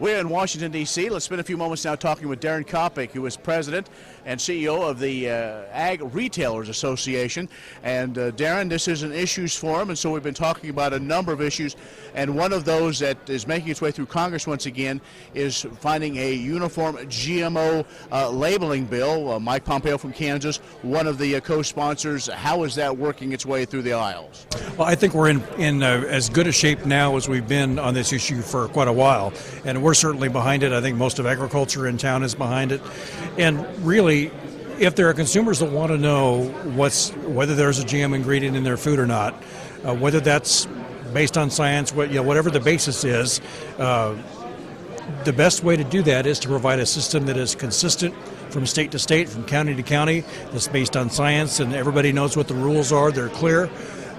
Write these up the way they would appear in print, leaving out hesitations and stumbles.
We're in Washington, D.C. Let's spend a few moments now talking with Daren Coppock, who is president and CEO of the Ag Retailers Association. And Daren, this is an issues forum, and so we've been talking about a number of issues. And one of those that is making its way through Congress once again is finding a uniform GMO labeling bill. Mike Pompeo from Kansas, one of the co-sponsors. How is that working its way through the aisles? Well, I think we're in as good a shape now as we've been on this issue for quite a while, and we're certainly behind it. I think most of agriculture in town is behind it. And really, if there are consumers that want to know whether there's a GM ingredient in their food or not, whether that's based on science, whatever the basis is, the best way to do that is to provide a system that is consistent from state to state, from county to county, that's based on science and everybody knows what the rules are, they're clear,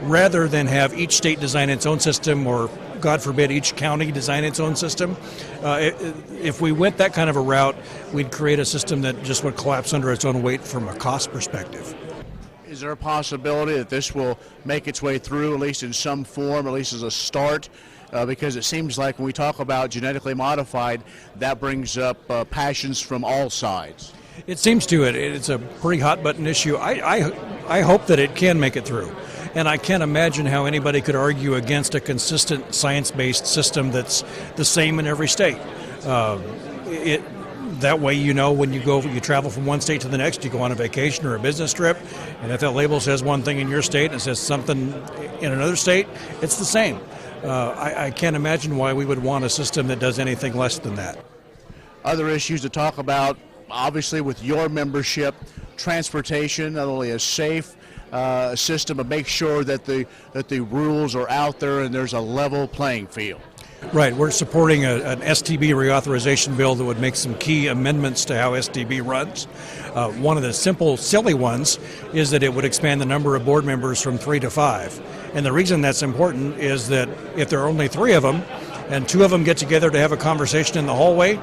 rather than have each state design its own system or, God forbid, each county design its own system. If we went that kind of a route, we'd create a system that just would collapse under its own weight from a cost perspective. Is there a possibility that this will make its way through, at least in some form, at least as a start? Because it seems like when we talk about genetically modified, that brings up passions from all sides. It seems to. It's a pretty hot button issue. I hope that it can make it through. And I can't imagine how anybody could argue against a consistent science-based system that's the same in every state. That way, when you travel from one state to the next, you go on a vacation or a business trip, and if that label says one thing in your state and it says something in another state, it's the same. I can't imagine why we would want a system that does anything less than that. Other issues to talk about, obviously with your membership, transportation, not only a safe system, but make sure that the rules are out there and there's a level playing field. Right, we're supporting an STB Reauthorization bill that would make some key amendments to how STB runs. One of the simple, silly ones is that it would expand the number of board members from 3 to 5. And the reason that's important is that if there are only 3 of them, and 2 of them get together to have a conversation in the hallway,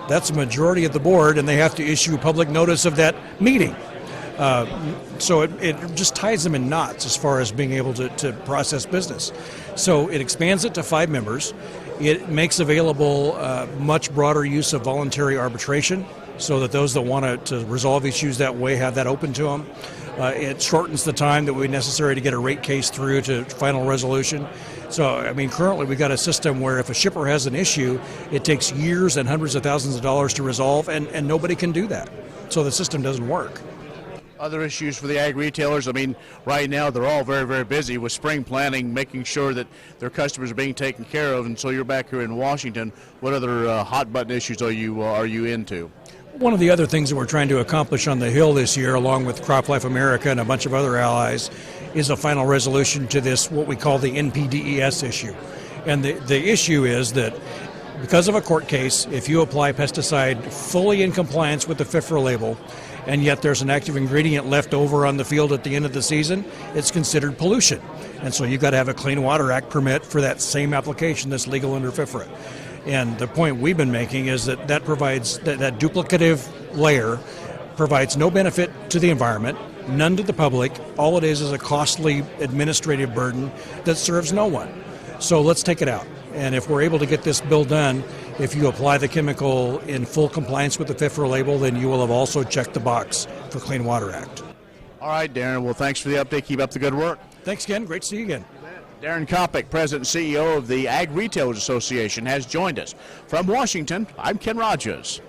that's a majority of the board, and they have to issue public notice of that meeting. So it just ties them in knots as far as being able to process business. So it expands it to 5 members. It makes available much broader use of voluntary arbitration so that those that want to resolve issues that way have that open to them. It shortens the time that would be necessary to get a rate case through to final resolution. So, currently we've got a system where if a shipper has an issue, it takes years and hundreds of thousands of dollars to resolve, and nobody can do that. So the system doesn't work. Other issues for the ag retailers, right now they're all very, very busy with spring planning, making sure that their customers are being taken care of. And so you're back here in Washington. What other hot button issues are you into? One of the other things that we're trying to accomplish on the Hill this year, along with CropLife America and a bunch of other allies, is a final resolution to this, what we call the NPDES issue. And the issue is that because of a court case, if you apply pesticide fully in compliance with the FIFRA label, and yet there's an active ingredient left over on the field at the end of the season, it's considered pollution. And so you've got to have a Clean Water Act permit for that same application that's legal under FIFRA. And the point we've been making is that provides, that duplicative layer provides no benefit to the environment, none to the public. All it is a costly administrative burden that serves no one. So let's take it out. And if we're able to get this bill done, if you apply the chemical in full compliance with the FIFRA label, then you will have also checked the box for Clean Water Act. All right, Daren. Well, thanks for the update. Keep up the good work. Thanks, Ken. Great to see you again. Daren Coppock, President and CEO of the Ag Retailers Association, has joined us. From Washington, I'm Ken Rogers.